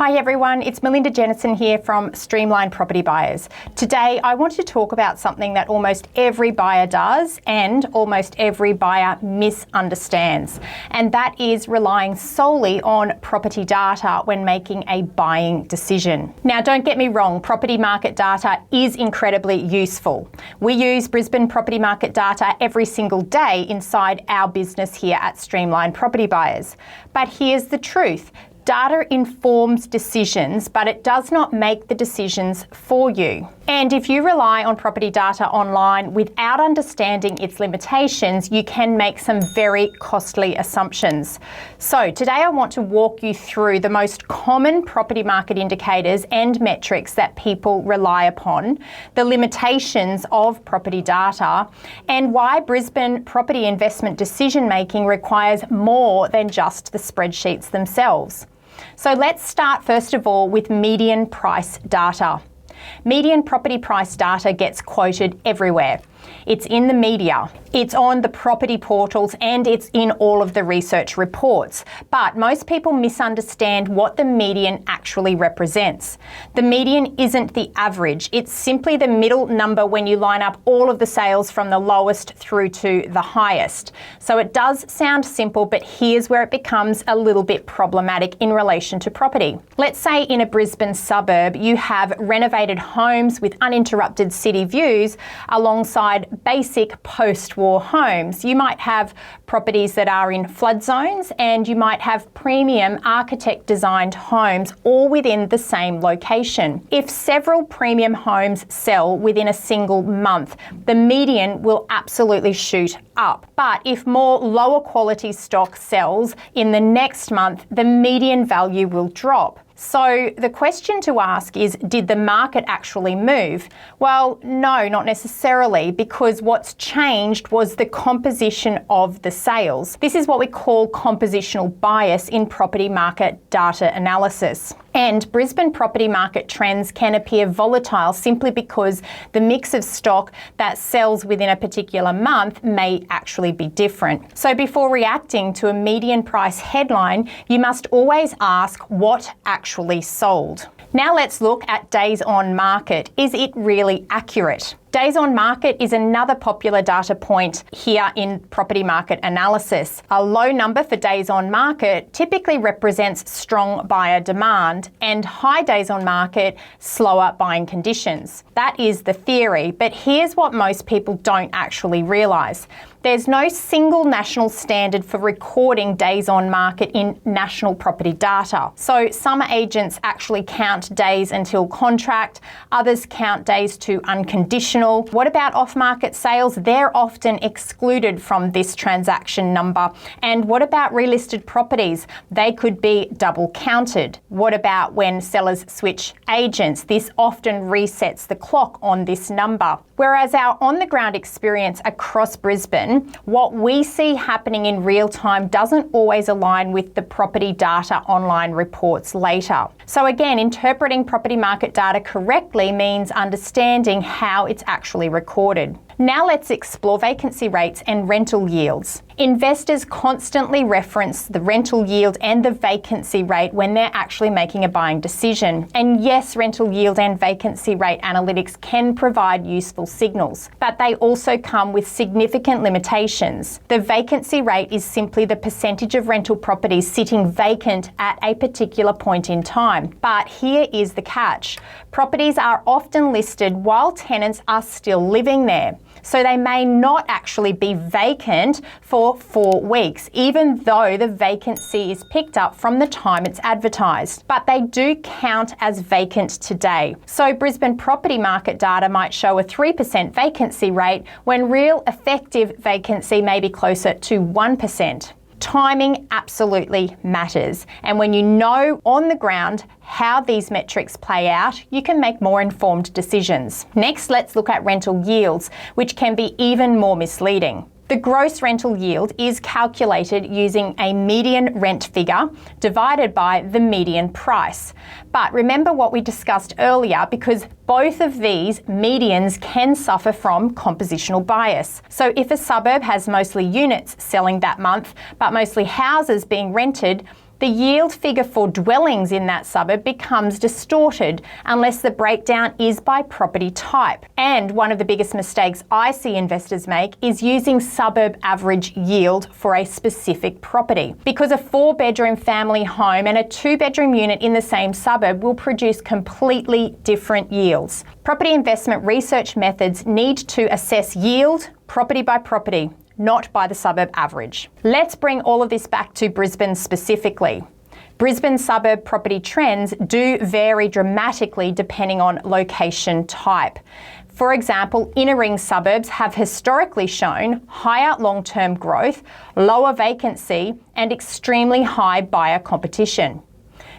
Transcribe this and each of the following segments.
Hi everyone, it's Melinda Jennison here from Streamline Property Buyers. Today I want to talk about something that almost every buyer does and almost every buyer misunderstands, and that is relying solely on property data when making a buying decision. Now don't get me wrong, property market data is incredibly useful. We use Brisbane property market data every single day inside our business here at Streamline Property Buyers. But here's the truth. Data informs decisions, but it does not make the decisions for you. And if you rely on property data online without understanding its limitations, you can make some very costly assumptions. So today I want to walk you through the most common property market indicators and metrics that people rely upon, the limitations of property data, and why Brisbane property investment decision making requires more than just the spreadsheets themselves. So let's start first of all with median price data. Median property price data gets quoted everywhere. It's in the media, it's on the property portals, and it's in all of the research reports. But most people misunderstand what the median actually represents. The median isn't the average, it's simply the middle number when you line up all of the sales from the lowest through to the highest. So it does sound simple, but here's where it becomes a little bit problematic in relation to property. Let's say in a Brisbane suburb, you have renovated homes with uninterrupted city views alongside basic post-war homes. You might have properties that are in flood zones, and you might have premium architect-designed homes all within the same location. If several premium homes sell within a single month, the median will absolutely shoot up. But if more lower quality stock sells in the next month, the median value will drop. So the question to ask is, did the market actually move? Well, no, not necessarily, because what's changed was the composition of the sales. This is what we call compositional bias in property market data analysis. And Brisbane property market trends can appear volatile simply because the mix of stock that sells within a particular month may actually be different. So before reacting to a median price headline, you must always ask what actually sold. Now let's look at days on market. Is it really accurate? Days on market is another popular data point here in property market analysis. A low number for days on market typically represents strong buyer demand, and high days on market, slower buying conditions. That is the theory, but here's what most people don't actually realise. There's no single national standard for recording days on market in national property data. So some agents actually count days until contract, others count days to unconditional. What about off-market sales? They're often excluded from this transaction number. And what about relisted properties? They could be double counted. What about when sellers switch agents? This often resets the clock on this number. Whereas our on-the-ground experience across Brisbane, what we see happening in real time doesn't always align with the property data online reports later. So again, interpreting property market data correctly means understanding how it's actually recorded. Now let's explore vacancy rates and rental yields. Investors constantly reference the rental yield and the vacancy rate when they're actually making a buying decision. And yes, rental yield and vacancy rate analytics can provide useful signals, but they also come with significant limitations. The vacancy rate is simply the percentage of rental properties sitting vacant at a particular point in time. But here is the catch. Properties are often listed while tenants are still living there. So they may not actually be vacant for 4 weeks, even though the vacancy is picked up from the time it's advertised. But they do count as vacant today. So Brisbane property market data might show a 3% vacancy rate when real effective vacancy may be closer to 1%. Timing absolutely matters, and when you know on the ground how these metrics play out, you can make more informed decisions. Next, let's look at rental yields, which can be even more misleading. The gross rental yield is calculated using a median rent figure divided by the median price. But remember what we discussed earlier, because both of these medians can suffer from compositional bias. So if a suburb has mostly units selling that month, but mostly houses being rented, the yield figure for dwellings in that suburb becomes distorted unless the breakdown is by property type. And one of the biggest mistakes I see investors make is using suburb average yield for a specific property, because a 4-bedroom family home and a 2-bedroom unit in the same suburb will produce completely different yields. Property investment research methods need to assess yield property by property, not by the suburb average. Let's bring all of this back to Brisbane specifically. Brisbane suburb property trends do vary dramatically depending on location type. For example, inner ring suburbs have historically shown higher long-term growth, lower vacancy, and extremely high buyer competition.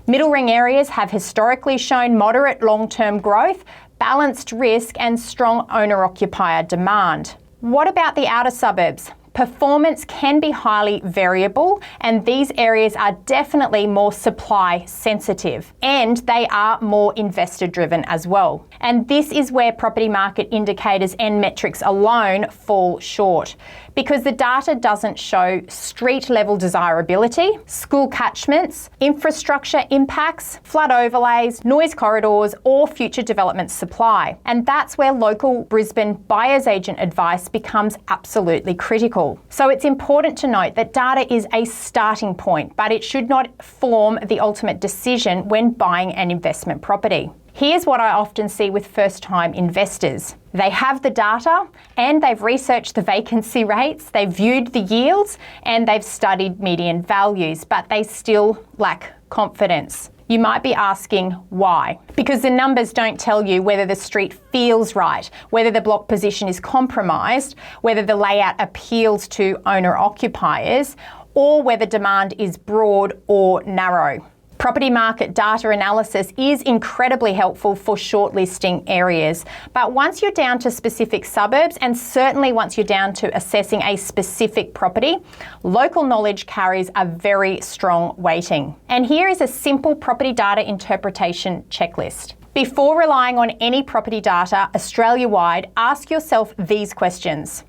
Middle ring areas have historically shown moderate long-term growth, balanced risk, and strong owner-occupier demand. What about the outer suburbs? Performance can be highly variable, and these areas are definitely more supply sensitive, and they are more investor driven as well. And this is where property market indicators and metrics alone fall short, because the data doesn't show street level desirability, school catchments, infrastructure impacts, flood overlays, noise corridors, or future development supply. And that's where local Brisbane buyer's agent advice becomes absolutely critical. So it's important to note that data is a starting point, but it should not form the ultimate decision when buying an investment property. Here's what I often see with first-time investors. They have the data and they've researched the vacancy rates, they've viewed the yields, and they've studied median values, but they still lack confidence. You might be asking why? Because the numbers don't tell you whether the street feels right, whether the block position is compromised, whether the layout appeals to owner-occupiers, or whether demand is broad or narrow. Property market data analysis is incredibly helpful for shortlisting areas, but once you're down to specific suburbs, and certainly once you're down to assessing a specific property, local knowledge carries a very strong weighting. And here is a simple property data interpretation checklist. Before relying on any property data Australia-wide, ask yourself these questions.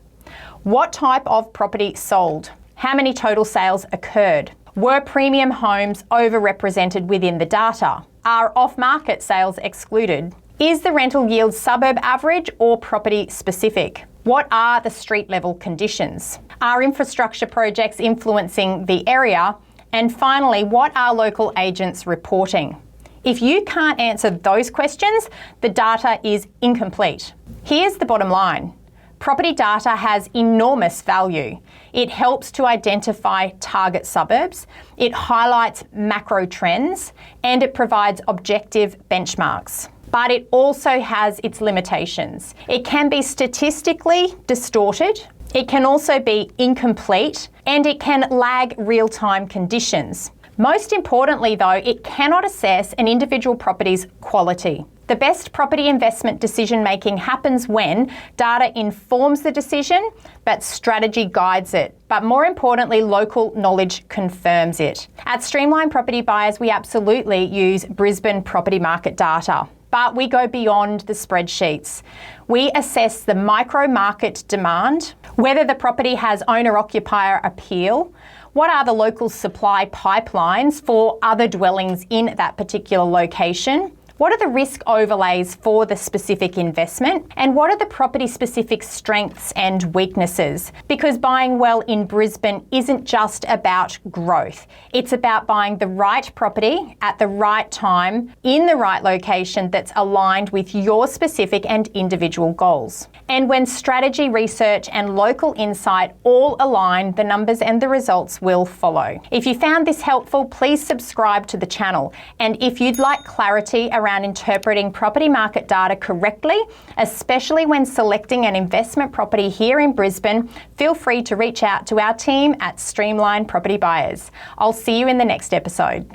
What type of property sold? How many total sales occurred? Were premium homes overrepresented within the data? Are off-market sales excluded? Is the rental yield suburb average or property specific? What are the street level conditions? Are infrastructure projects influencing the area? And finally, what are local agents reporting? If you can't answer those questions, the data is incomplete. Here's the bottom line. Property data has enormous value. It helps to identify target suburbs, it highlights macro trends, and it provides objective benchmarks. But it also has its limitations. It can be statistically distorted, it can also be incomplete, and it can lag real-time conditions. Most importantly though, it cannot assess an individual property's quality. The best property investment decision making happens when data informs the decision, but strategy guides it. But more importantly, local knowledge confirms it. At Streamline Property Buyers, we absolutely use Brisbane property market data, but we go beyond the spreadsheets. We assess the micro market demand, whether the property has owner-occupier appeal, what are the local supply pipelines for other dwellings in that particular location, what are the risk overlays for the specific investment, and what are the property-specific strengths and weaknesses? Because buying well in Brisbane isn't just about growth. It's about buying the right property at the right time in the right location that's aligned with your specific and individual goals. And when strategy, research, and local insight all align, the numbers and the results will follow. If you found this helpful, please subscribe to the channel. And if you'd like clarity around interpreting property market data correctly, especially when selecting an investment property here in Brisbane, feel free to reach out to our team at Streamline Property Buyers. I'll see you in the next episode.